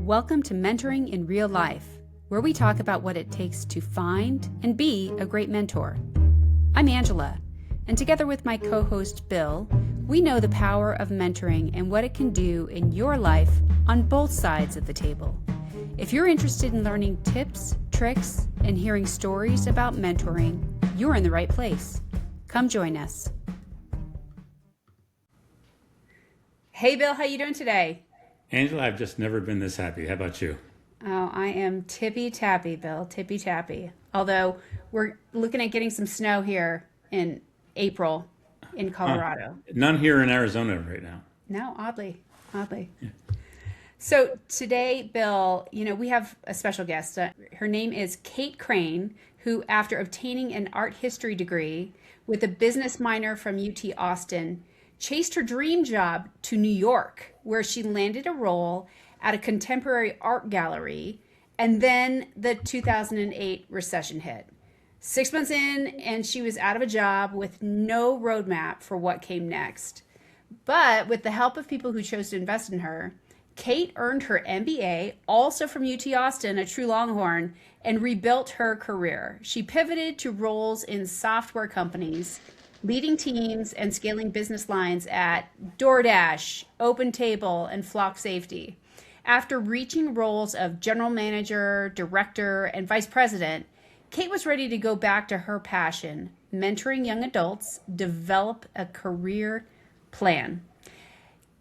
Welcome to Mentoring in Real Life, where we talk about what it takes to find and be a great mentor. I'm Angela, and together with my co-host Bill, we know the power of mentoring and what it can do in your life on both sides of the table. If you're interested in learning tips, tricks, and hearing stories about mentoring, you're in the right place. Come join us. Hey Bill, how you doing today? Angela, I've just never been this happy. How about you? Oh, I am tippy-tappy, Bill, tippy-tappy. Although we're looking at getting some snow here in April in Huh. Colorado. None here in Arizona right now. No, oddly. So today, Bill, we have a special guest. Her name is Kate Crane, who, after obtaining an art history degree with a business minor from UT Austin, chased her dream job to New York, where she landed a role at a contemporary art gallery, and then the 2008 recession hit. 6 months in, and she was out of a job with no roadmap for what came next. But with the help of people who chose to invest in her, Kate earned her MBA, also from UT Austin, a true Longhorn, and rebuilt her career. She pivoted to roles in software companies, leading teams and scaling business lines at DoorDash, OpenTable, and Flock Safety. After reaching roles of general manager, director, and vice president, Kate was ready to go back to her passion, mentoring young adults, develop a career plan.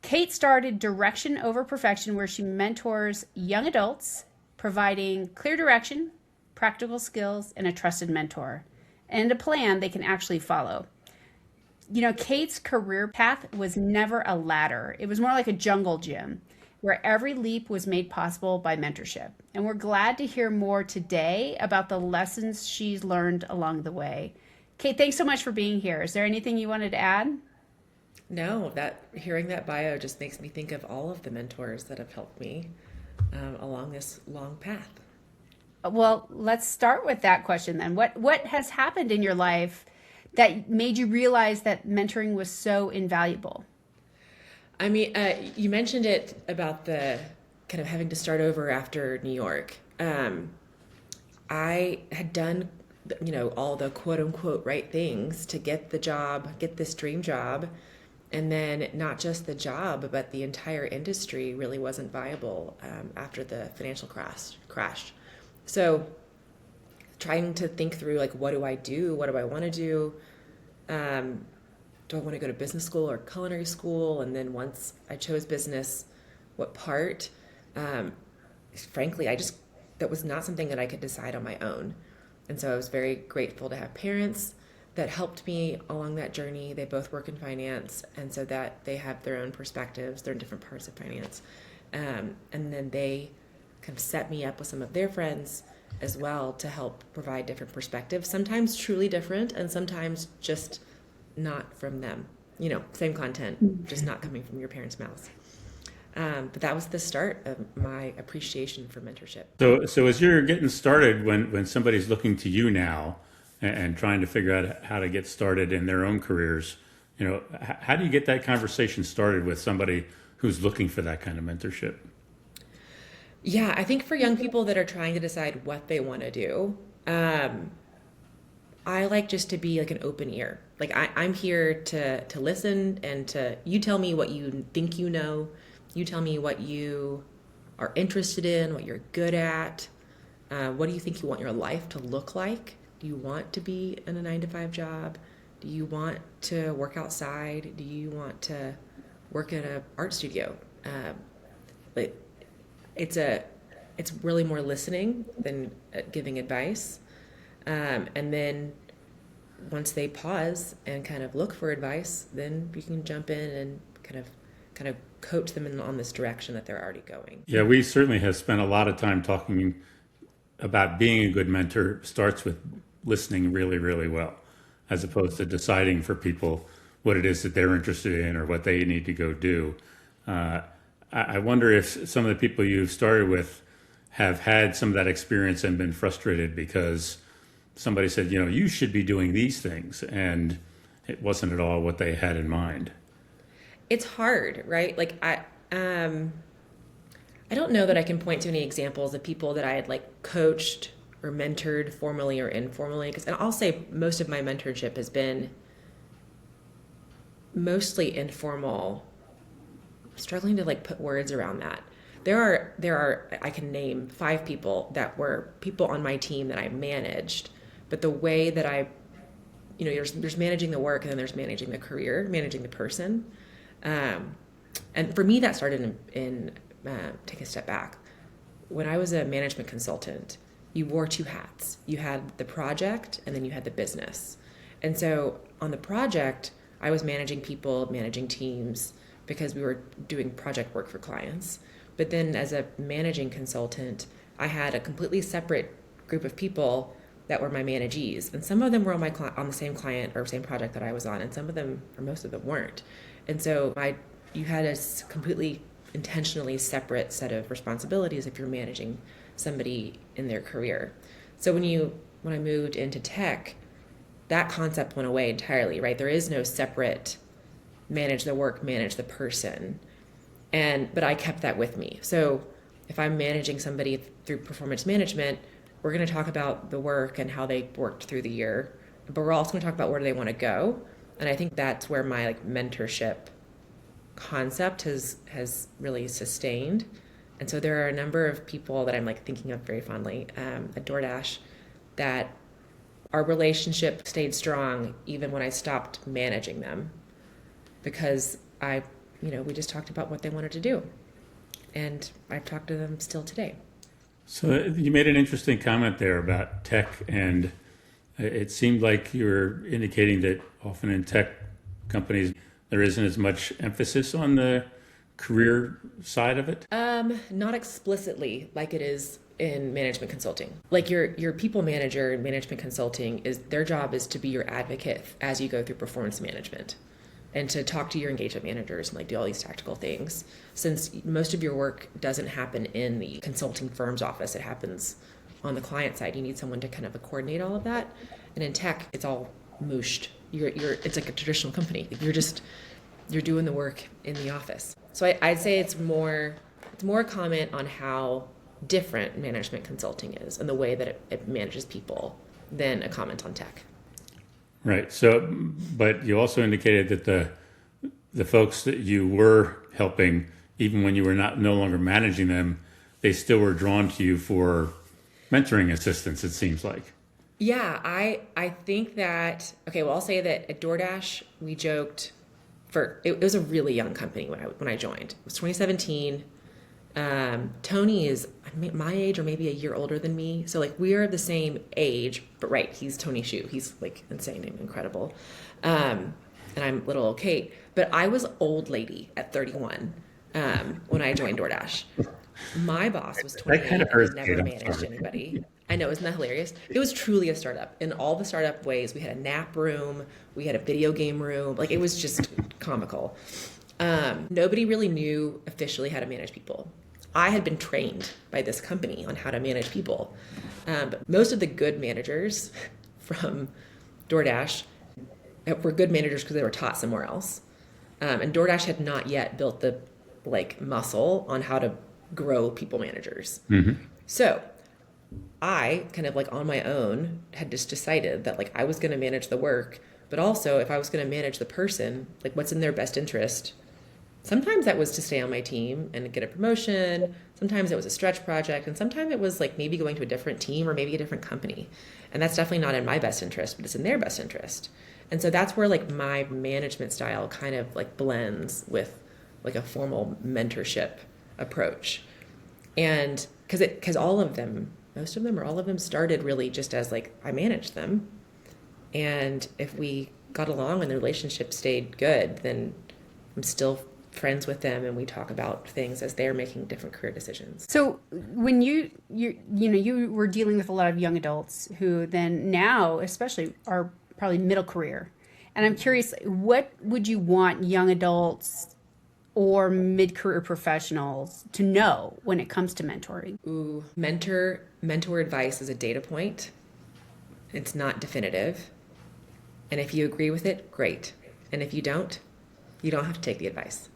Kate started Direction Over Perfection, where she mentors young adults, providing clear direction, practical skills, and a trusted mentor, and a plan they can actually follow. Kate's career path was never a ladder. It was more like a jungle gym where every leap was made possible by mentorship. And we're glad to hear more today about the lessons she's learned along the way. Kate, thanks so much for being here. Is there anything you wanted to add? No, that hearing that bio just makes me think of all of the mentors that have helped me along this long path. Well, let's start with that question then. What has happened in your life that made you realize that mentoring was so invaluable? I mean, you mentioned it about the kind of having to start over after New York. I had done, all the quote unquote right things to get the job, get this dream job. And then not just the job, but the entire industry really wasn't viable after the financial crash. So trying to think through, like, what do I do? What do I want to do? Do I want to go to business school or culinary school? And then once I chose business, what part? Frankly, that was not something that I could decide on my own. And so I was very grateful to have parents that helped me along that journey. They both work in finance, and so that they have their own perspectives. They're in different parts of finance. And then they kind of set me up with some of their friends as well to help provide different perspectives, sometimes truly different and sometimes just not from them. Same content, just not coming from your parents' mouths. But that was the start of my appreciation for mentorship. So as you're getting started, when somebody's looking to you now and trying to figure out how to get started in their own careers, how do you get that conversation started with somebody who's looking for that kind of mentorship? Yeah, I think for young people that are trying to decide what they want to do, I like just to be like an open ear. Like I'm here to listen and you tell me what you think you know. You tell me what you are interested in, what you're good at. What do you think you want your life to look like? Do you want to be in a 9-to-5 job? Do you want to work outside? Do you want to work at an art studio? But it's really more listening than giving advice. And then once they pause and kind of look for advice, then you can jump in and kind of coach them on this direction that they're already going. Yeah, we certainly have spent a lot of time talking about being a good mentor. Starts with listening really, really well, as opposed to deciding for people what it is that they're interested in or what they need to go do. I wonder if some of the people you've started with have had some of that experience and been frustrated because somebody said, you should be doing these things, and it wasn't at all what they had in mind. It's hard, right? Like I I don't know that I can point to any examples of people that I had like coached or mentored formally or informally. Because, and I'll say most of my mentorship has been mostly informal, struggling to like put words around that. There are I can name 5 people that were people on my team that I managed, but the way that I, you know, there's managing the work and then there's managing the career, managing the person. And for me, that started in take a step back. When I was a management consultant, you wore 2 hats. You had the project and then you had the business. And so on the project, I was managing people, managing teams, because we were doing project work for clients. But then as a managing consultant, I had a completely separate group of people that were my managees. And some of them were on on the same client or same project that I was on, and some of them, or most of them, weren't. And so you had a completely intentionally separate set of responsibilities if you're managing somebody in their career. So when I moved into tech, that concept went away entirely, right? There is no separate manage the work, manage the person. But I kept that with me. So if I'm managing somebody through performance management, we're going to talk about the work and how they worked through the year, but we're also going to talk about where do they want to go. And I think that's where my like mentorship concept has really sustained. And so there are a number of people that I'm like thinking of very fondly at DoorDash that our relationship stayed strong even when I stopped managing them, because we just talked about what they wanted to do. And I've talked to them still today. So you made an interesting comment there about tech, and it seemed like you were indicating that often in tech companies, there isn't as much emphasis on the career side of it. Not explicitly like it is in management consulting. Like your people manager in management consulting, their job is to be your advocate as you go through performance management, and to talk to your engagement managers and like do all these tactical things. Since most of your work doesn't happen in the consulting firm's office, it happens on the client side. You need someone to kind of coordinate all of that. And in tech, it's all mooshed. It's like a traditional company. You're doing the work in the office. So I'd say it's more a comment on how different management consulting is and the way that it manages people than a comment on tech. Right. So, but you also indicated that the folks that you were helping, even when you were no longer managing them, they still were drawn to you for mentoring assistance, it seems like. Yeah, I think that, okay, well, I'll say that at DoorDash, we joked it was a really young company when I joined. It was 2017. Tony is my age or maybe a year older than me. So like we are the same age, but right, he's Tony Shu. He's like insane and incredible. And I'm little old Kate, but I was old lady at 31 when I joined DoorDash. My boss was 28 and had never managed anybody. I know, isn't that hilarious? It was truly a startup. In all the startup ways, we had a nap room, we had a video game room. Like it was just comical. Nobody really knew officially how to manage people. I had been trained by this company on how to manage people. But most of the good managers from DoorDash were good managers because they were taught somewhere else. And DoorDash had not yet built the muscle on how to grow people managers. Mm-hmm. So I kind of on my own had just decided that I was going to manage the work, but also if I was going to manage the person, what's in their best interest. Sometimes that was to stay on my team and get a promotion. Sometimes it was a stretch project. And sometimes it was maybe going to a different team or maybe a different company. And that's definitely not in my best interest, but it's in their best interest. And so that's where my management style kind of blends with a formal mentorship approach. And because all of them, most of them or all of them started really just as I managed them. And if we got along and the relationship stayed good, then I'm still friends with them and we talk about things as they're making different career decisions. So when you were dealing with a lot of young adults who then now especially are probably middle career. And I'm curious, what would you want young adults or mid-career professionals to know when it comes to mentoring? Ooh, mentor advice is a data point. It's not definitive. And if you agree with it, great. And if you don't have to take the advice.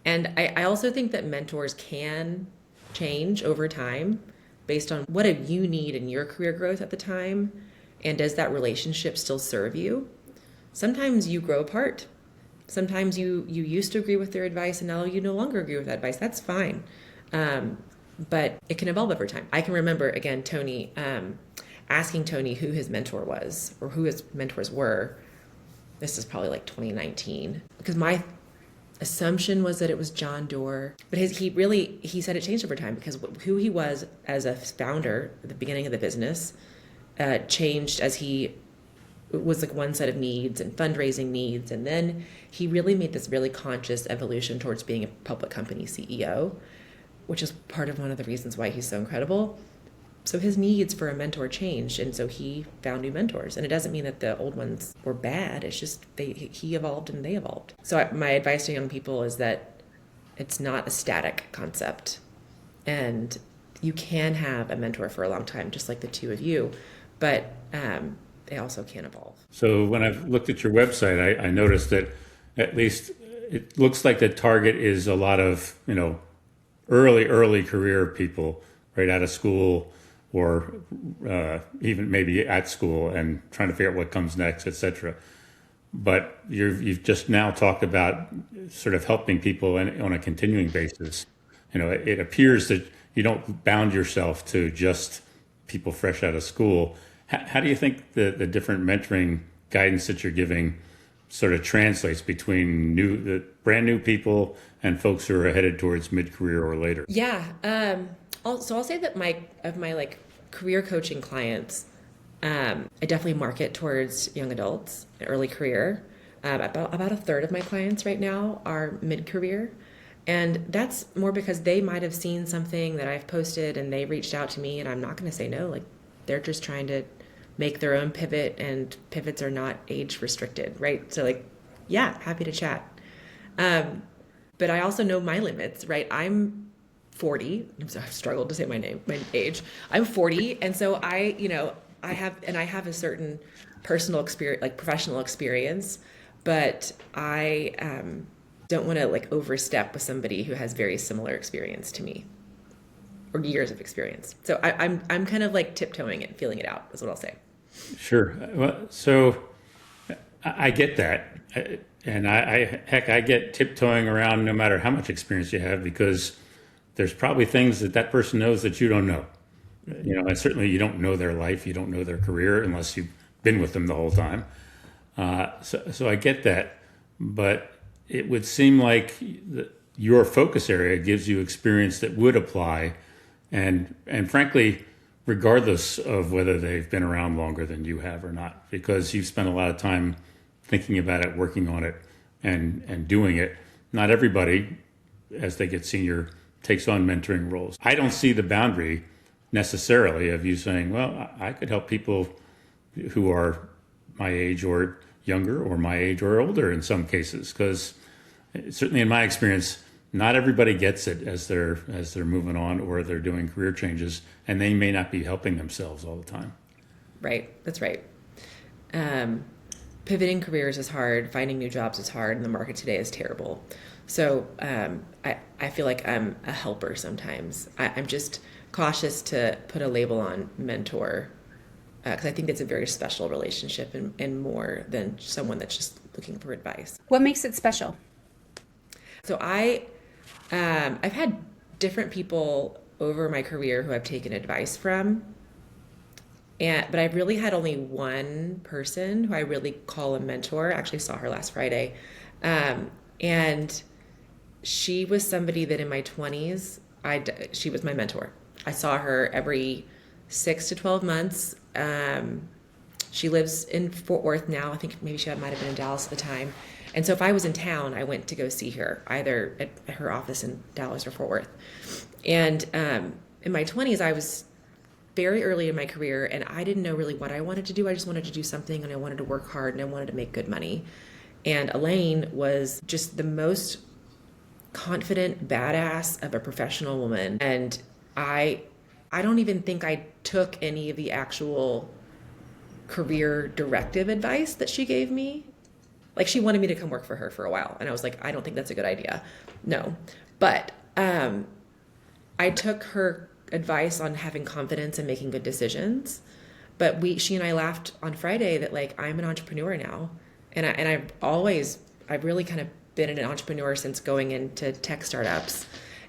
And I also think that mentors can change over time based on what do you need in your career growth at the time, and does that relationship still serve you? Sometimes you grow apart. Sometimes you used to agree with their advice and now you no longer agree with that advice. That's fine. But it can evolve over time. I can remember, again, Tony, asking Tony who his mentor was or who his mentors were. This is probably like 2019, because my assumption was that it was John Doerr, but he said it changed over time, because who he was as a founder at the beginning of the business changed as he was like one set of needs and fundraising needs, and then he really made this really conscious evolution towards being a public company CEO, which is part of one of the reasons why he's so incredible. So his needs for a mentor changed, and so he found new mentors. And it doesn't mean that the old ones were bad. It's just he evolved and they evolved. So my advice to young people is that it's not a static concept, and you can have a mentor for a long time, just like the two of you, but they also can evolve. So when I've looked at your website, I noticed that at least it looks like the target is a lot of, early career people right out of school, or even maybe at school and trying to figure out what comes next, et cetera. But you've just now talked about sort of helping people on a continuing basis. It appears that you don't bound yourself to just people fresh out of school. How do you think the different mentoring guidance that you're giving sort of translates between the brand new people and folks who are headed towards mid-career or later? Yeah. I'll say that my career coaching clients, I definitely market towards young adults, early career. About a third of my clients right now are mid-career. And that's more because they might have seen something that I've posted and they reached out to me, and I'm not going to say no. Like, they're just trying to make their own pivot, and pivots are not age restricted, right? So yeah, happy to chat. But I also know my limits, right? I'm 40. I've struggled to say my age. I'm 40. And so I have a certain personal experience, like professional experience, but I don't want to overstep with somebody who has very similar experience to me, or years of experience. So I'm kind of tiptoeing it, feeling it out is what I'll say. Sure. Well, so I get that. And I get tiptoeing around no matter how much experience you have, because there's probably things that person knows that you don't know. And certainly you don't know their life, you don't know their career unless you've been with them the whole time. So I get that, but it would seem like your focus area gives you experience that would apply, and frankly, regardless of whether they've been around longer than you have or not, because you've spent a lot of time thinking about it, working on it, and doing it. Not everybody, as they get senior, takes on mentoring roles. I don't see the boundary necessarily of you saying, well, I could help people who are my age or younger, or my age or older in some cases, because certainly in my experience, not everybody gets it as they're moving on or they're doing career changes, and they may not be helping themselves all the time. Right. That's right. Pivoting careers is hard. Finding new jobs is hard, and the market today is terrible. So I feel like I'm a helper sometimes. I'm just cautious to put a label on mentor, because I think it's a very special relationship, and more than someone that's just looking for advice. What makes it special? So I've had different people over my career who I've taken advice from. But I've really had only one person who I really call a mentor. I actually saw her last Friday. And she was somebody that in my 20s, she was my mentor. I saw her every 6 to 12 months. She lives in Fort Worth now. I think maybe she might have been in Dallas at the time. And so if I was in town, I went to go see her, either at her office in Dallas or Fort Worth. And in my 20s, I was very early in my career, and I didn't know really what I wanted to do. I just wanted to do something, and I wanted to work hard, and I wanted to make good money. And Elaine was just the most confident badass of a professional woman. And I don't even think I took any of the actual career directive advice that she gave me. Like she wanted me to come work for her for a while. And I was like, I don't think that's a good idea. No. But I took her advice on having confidence and making good decisions. But she and I laughed on Friday that like, I'm an entrepreneur now. And I've really kind of been an entrepreneur since going into tech startups.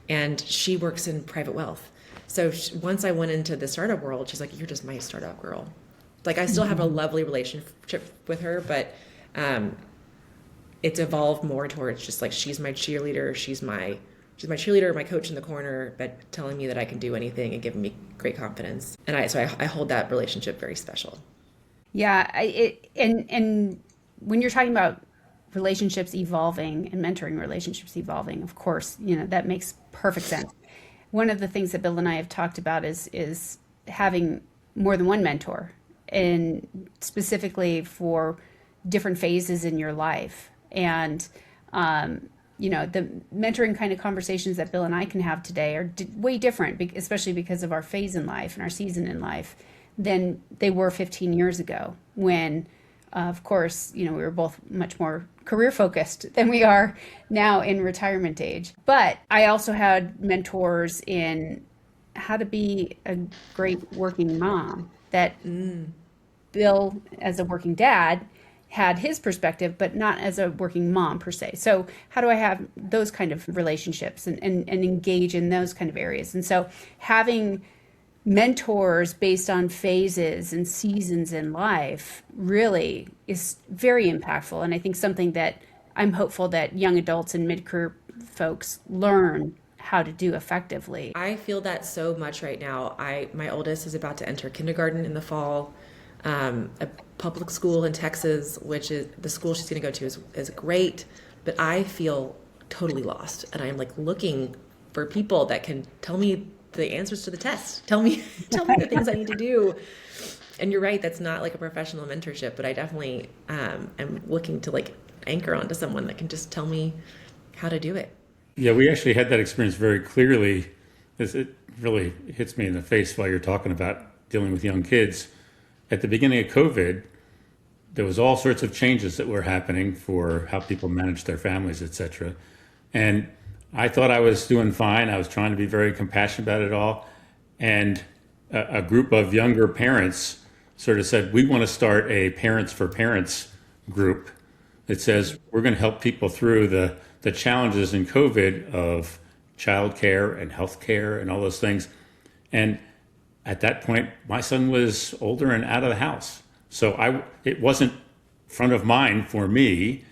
And she works in private wealth. So once I went into the startup world, she's like, you're just my startup girl. Like I still have a lovely relationship with her, but it's evolved more towards just like, she's my cheerleader. She's my cheerleader, my coach in the corner, but telling me that I can do anything and giving me great confidence. And I hold that relationship very special. Yeah. And when you're talking about relationships evolving and mentoring relationships evolving, of course, that makes perfect sense. One of the things that Bill and I have talked about is having more than one mentor, and specifically for different phases in your life. And, the mentoring kind of conversations that Bill and I can have today are way different, especially because of our phase in life and our season in life, than they were 15 years ago when, of course, we were both much more career focused than we are now in retirement age. But I also had mentors in how to be a great working mom that Bill, as a working dad, had his perspective, but not as a working mom per se. So how do I have those kind of relationships and engage in those kind of areas? And so having mentors based on phases and seasons in life really is very impactful. And I think something that I'm hopeful that young adults and mid-career folks learn how to do effectively. I feel that so much right now. My oldest is about to enter kindergarten in the fall. A public school in Texas, which is the school she's going to go to, is great, but I feel totally lost. And I'm like looking for people that can tell me the answers to the test. Tell me the things I need to do. And you're right, that's not like a professional mentorship, but I definitely am looking to like anchor onto someone that can just tell me how to do it. Yeah, we actually had that experience very clearly. It really hits me in the face while you're talking about dealing with young kids. At the beginning of COVID, there was all sorts of changes that were happening for how people manage their families, et cetera. And I thought I was doing fine. I was trying to be very compassionate about it all. And a group of younger parents sort of said, we want to start a Parents for Parents group that says we're going to help people through the challenges in COVID of childcare and healthcare and all those things. And at that point, my son was older and out of the house. So it wasn't front of mind for me.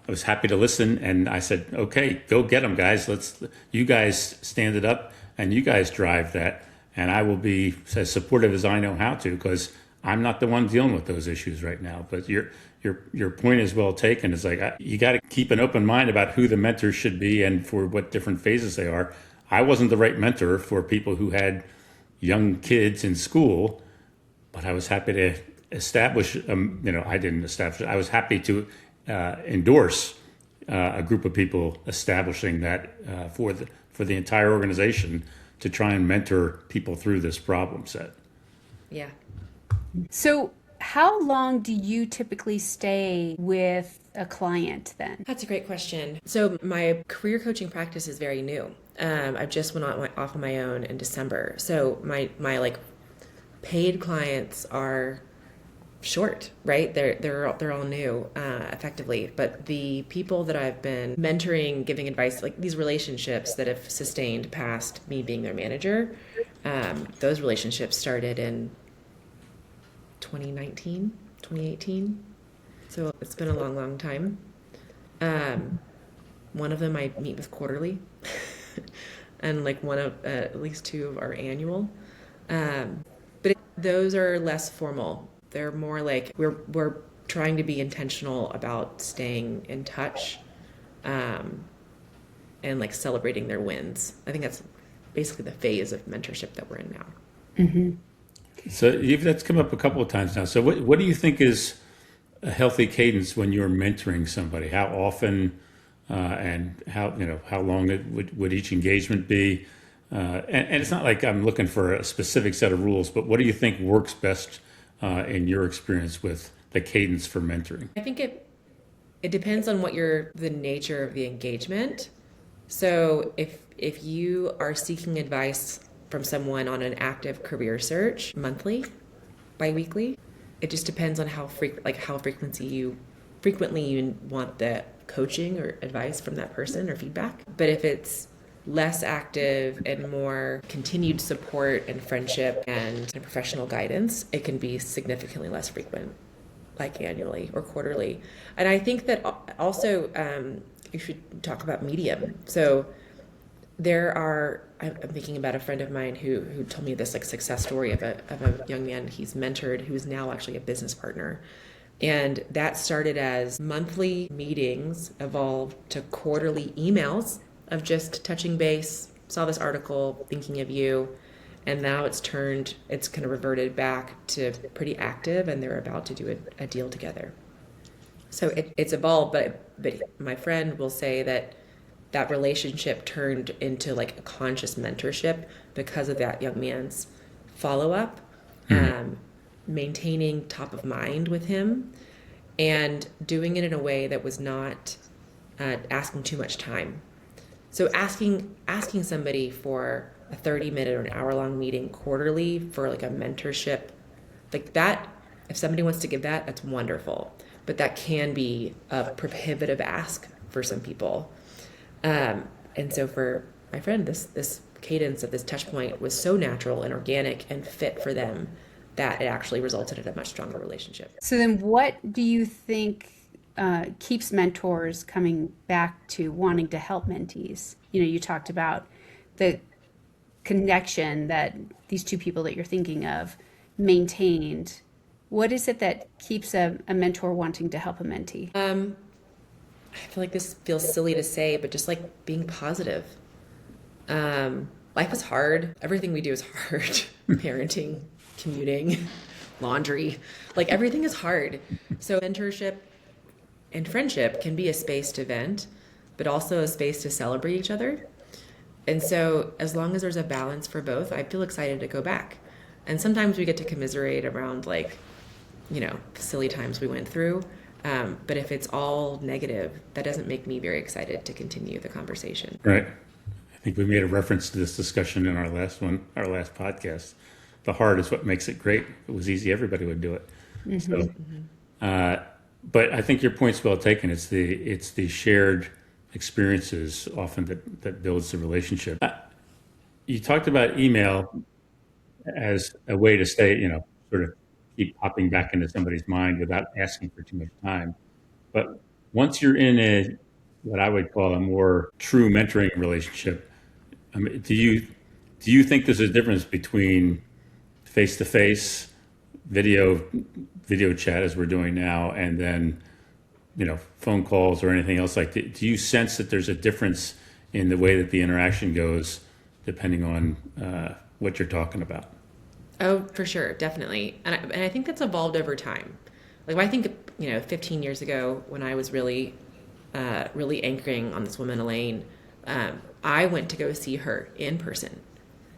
I was happy to listen, and I said, okay, go get them, guys. You guys stand it up, and you guys drive that, and I will be as supportive as I know how to, because I'm not the one dealing with those issues right now. But your point is well taken. It's like you got to keep an open mind about who the mentors should be and for what different phases they are. I wasn't the right mentor for people who had young kids in school, but I was happy to establish, I didn't establish it. I was happy to endorse a group of people establishing that for the entire organization to try and mentor people through this problem set. Yeah. So how long do you typically stay with a client then? That's a great question. So my career coaching practice is very new. I just went off on my own in December. So my like paid clients are short, right? They're all new, effectively. But the people that I've been mentoring, giving advice, like these relationships that have sustained past me being their manager, those relationships started in 2019, 2018. So it's been a long, long time. One of them I meet with quarterly, and like at least two of our annual. But those are less formal. They're more like we're trying to be intentional about staying in touch, and like celebrating their wins. I think that's basically the phase of mentorship that we're in now. Mm-hmm. So that's come up a couple of times now. So what do you think is a healthy cadence when you're mentoring somebody? How often and how long would each engagement be? And it's not like I'm looking for a specific set of rules, but what do you think works best in your experience with the cadence for mentoring? I think It depends on the nature of the engagement. So if you are seeking advice from someone on an active career search monthly, biweekly, it just depends on how frequently you want the coaching or advice from that person or feedback. But if it's less active and more continued support and friendship and professional guidance, it can be significantly less frequent, like annually or quarterly. And I think that also you should talk about medium. So I'm thinking about a friend of mine who told me this like success story of a young man he's mentored who's now actually a business partner. And that started as monthly meetings, evolved to quarterly emails of just touching base, saw this article, thinking of you. And now it's kind of reverted back to pretty active, and they're about to do a deal together. So it's evolved, but my friend will say that relationship turned into like a conscious mentorship because of that young man's follow-up, maintaining top of mind with him, and doing it in a way that was not asking too much time. So asking somebody for a 30-minute or an hour-long meeting quarterly for like a mentorship, like that, if somebody wants to give that, that's wonderful. But that can be a prohibitive ask for some people. And so for my friend, this cadence of this touch point was so natural and organic and fit for them that it actually resulted in a much stronger relationship. So then what do you think keeps mentors coming back to wanting to help mentees? You talked about the connection that these two people that you're thinking of maintained. What is it that keeps a mentor wanting to help a mentee? I feel like this feels silly to say, but just like being positive. Life is hard. Everything we do is hard. Parenting, commuting, laundry, like everything is hard. So mentorship and friendship can be a space to vent, but also a space to celebrate each other. And so as long as there's a balance for both, I feel excited to go back. And sometimes we get to commiserate around silly times we went through. But if it's all negative, that doesn't make me very excited to continue the conversation. Right. I think we made a reference to this discussion in our last podcast. The hard is what makes it great. If it was easy, everybody would do it. But I think your point's well taken. It's the shared experiences often that builds the relationship. You talked about email as a way to stay, sort of keep popping back into somebody's mind without asking for too much time. But once you're in what I would call a more true mentoring relationship, I mean, do you think there's a difference between face-to-face video chat as we're doing now, and then phone calls or anything else like that? Do you sense that there's a difference in the way that the interaction goes depending on what you're talking about? Oh, for sure, definitely, and I think that's evolved over time. Like I think 15 years ago when I was really anchoring on this woman Elaine, I went to go see her in person,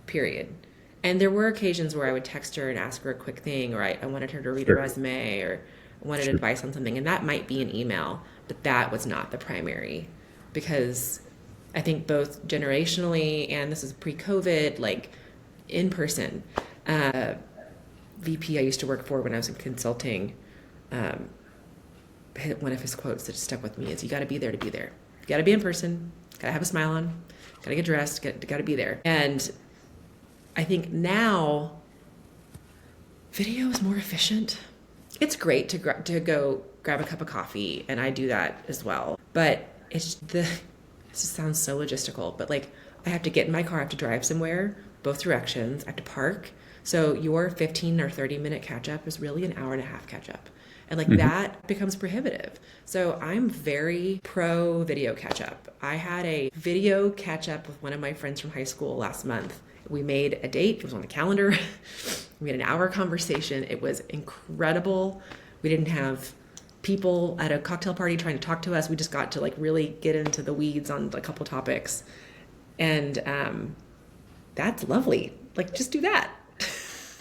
period. And there were occasions where I would text her and ask her a quick thing, or I wanted her to read a resume, or wanted advice on something, and that might be an email, but that was not the primary, because I think both generationally, and this is pre-COVID, like in person, VP I used to work for when I was in consulting, one of his quotes that stuck with me is, you got to be there to be there. You got to be in person, got to have a smile on, got to get dressed, got to be there. And I think now video is more efficient. It's great to go grab a cup of coffee, and I do that as well. But it just sounds so logistical, but like I have to get in my car, I have to drive somewhere, both directions, I have to park. So your 15 or 30-minute catch-up is really an hour and a half catch-up. And like that becomes prohibitive. So I'm very pro video catch-up. I had a video catch-up with one of my friends from high school last month. We made a date. It was on the calendar. We had an hour conversation. It was incredible. We didn't have people at a cocktail party trying to talk to us. We just got to like really get into the weeds on a couple topics. And that's lovely. Like just do that.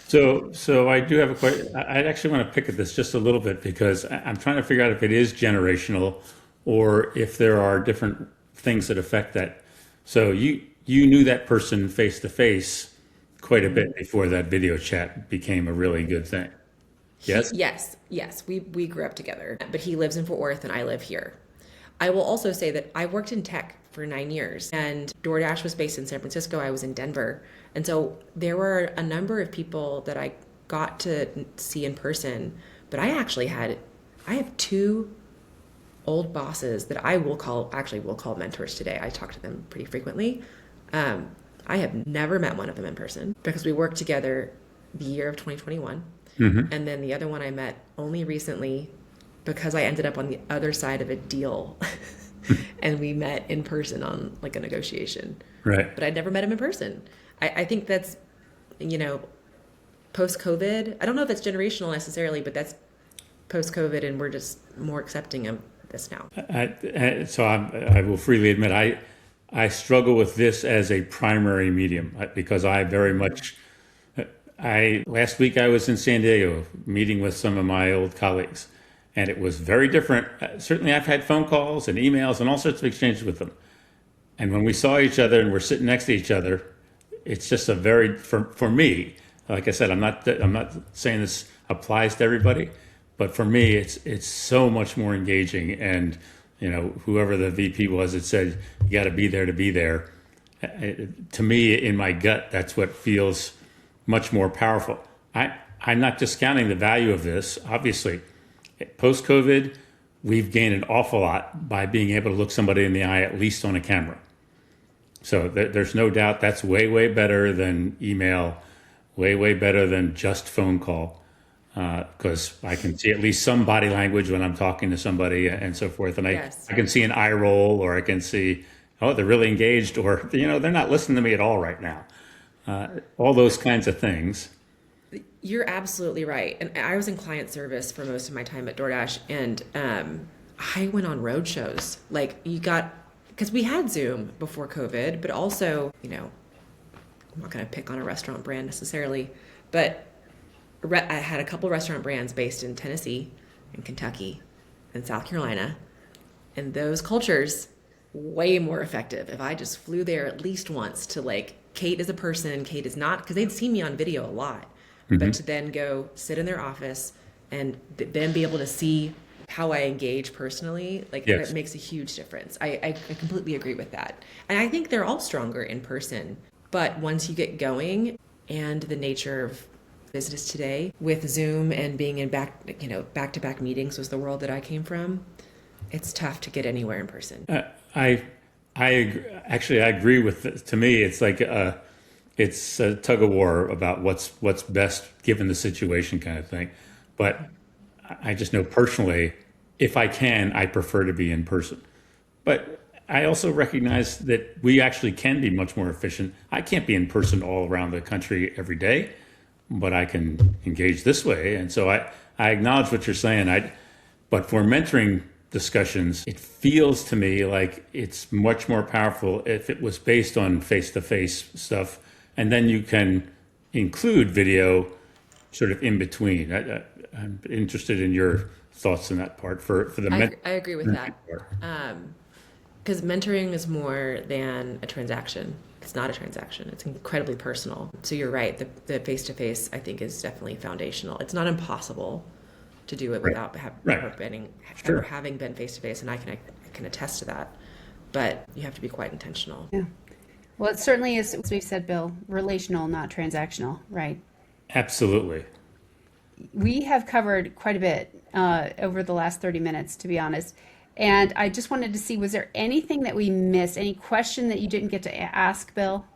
So I do have a question. I actually want to pick at this just a little bit because I'm trying to figure out if it is generational or if there are different things that affect that. So you knew that person face to face quite a bit before that video chat became a really good thing. Yes? Yes, we grew up together, but he lives in Fort Worth and I live here. I will also say that I worked in tech for 9 years, and DoorDash was based in San Francisco. I was in Denver. And so there were a number of people that I got to see in person, but I have two old bosses that will call mentors today. I talk to them pretty frequently. I have never met one of them in person because we worked together the year of 2021. And then the other one I met only recently because I ended up on the other side of a deal and we met in person on like a negotiation. Right. But I'd never met him in person. I think that's, post-COVID. I don't know if that's generational necessarily, but that's post-COVID and we're just more accepting of this now. I will freely admit I struggle with this as a primary medium because I very much. Last week I was in San Diego meeting with some of my old colleagues, and it was very different. Certainly, I've had phone calls and emails and all sorts of exchanges with them. And when we saw each other and we're sitting next to each other, it's just for me. Like I said, I'm not saying this applies to everybody, but for me, it's so much more engaging. And whoever the VP was, it said you got to be there to be there. To me, in my gut, that's what feels much more powerful. I'm not discounting the value of this. Obviously, post-COVID, we've gained an awful lot by being able to look somebody in the eye, at least on a camera. So there's no doubt that's way, way better than email, way, way better than just phone call, because I can see at least some body language when I'm talking to somebody and so forth. And I can see an eye roll, or I can see, oh, they're really engaged, or, they're not listening to me at all right now. All those kinds of things. You're absolutely right. And I was in client service for most of my time at DoorDash, and I went on road shows. Because we had Zoom before COVID, but also, I'm not going to pick on a restaurant brand necessarily, but I had a couple restaurant brands based in Tennessee and Kentucky and South Carolina, and those cultures way more effective if I just flew there at least once to Kate is a person, Kate is not, because they'd see me on video a lot, but to then go sit in their office and then be able to see how I engage personally, that makes a huge difference. I completely agree with that. And I think they're all stronger in person, but once you get going, and the nature of business today with Zoom and being in back-to-back meetings was the world that I came from, it's tough to get anywhere in person. I agree. Actually, I agree with this. To me, it's like it's a tug of war about what's best given the situation, kind of thing. But I just know personally, if I can, I prefer to be in person. But I also recognize that we actually can be much more efficient. I can't be in person all around the country every day, but I can engage this way. And so I acknowledge what you're saying. But for mentoring discussions, it feels to me like it's much more powerful if it was based on face-to-face stuff, and then you can include video sort of in between. I'm interested in your thoughts on that part for the I agree with that. Because mentoring is more than a transaction. It's not a transaction. It's incredibly personal. So you're right. The face-to-face, I think, is definitely foundational. It's not impossible to do it without ever having been face-to-face, and I can attest to that. But you have to be quite intentional. Yeah. Well, it certainly is, as we've said, Bill, relational, not transactional, right? Absolutely. We have covered quite a bit over the last 30 minutes, to be honest. And I just wanted to see, was there anything that we missed? Any question that you didn't get to ask, Bill?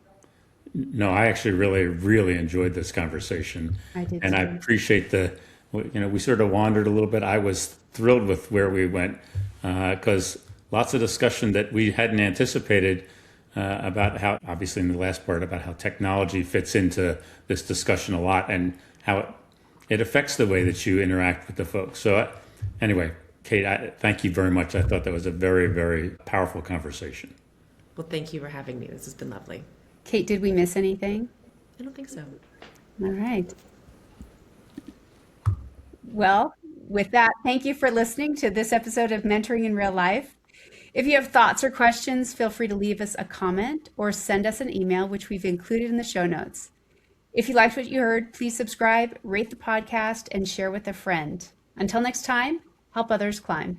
No, I actually really, really enjoyed this conversation. I did and too. I appreciate we sort of wandered a little bit. I was thrilled with where we went because lots of discussion that we hadn't anticipated about how, obviously in the last part, about how technology fits into this discussion a lot and how it affects the way that you interact with the folks. So anyway, Kate, thank you very much. I thought that was a very, very powerful conversation. Well, thank you for having me. This has been lovely. Kate, did we miss anything? I don't think so. All right. Well, with that, thank you for listening to this episode of Mentoring in Real Life. If you have thoughts or questions, feel free to leave us a comment or send us an email, which we've included in the show notes. If you liked what you heard, please subscribe, rate the podcast, and share with a friend. Until next time, help others climb.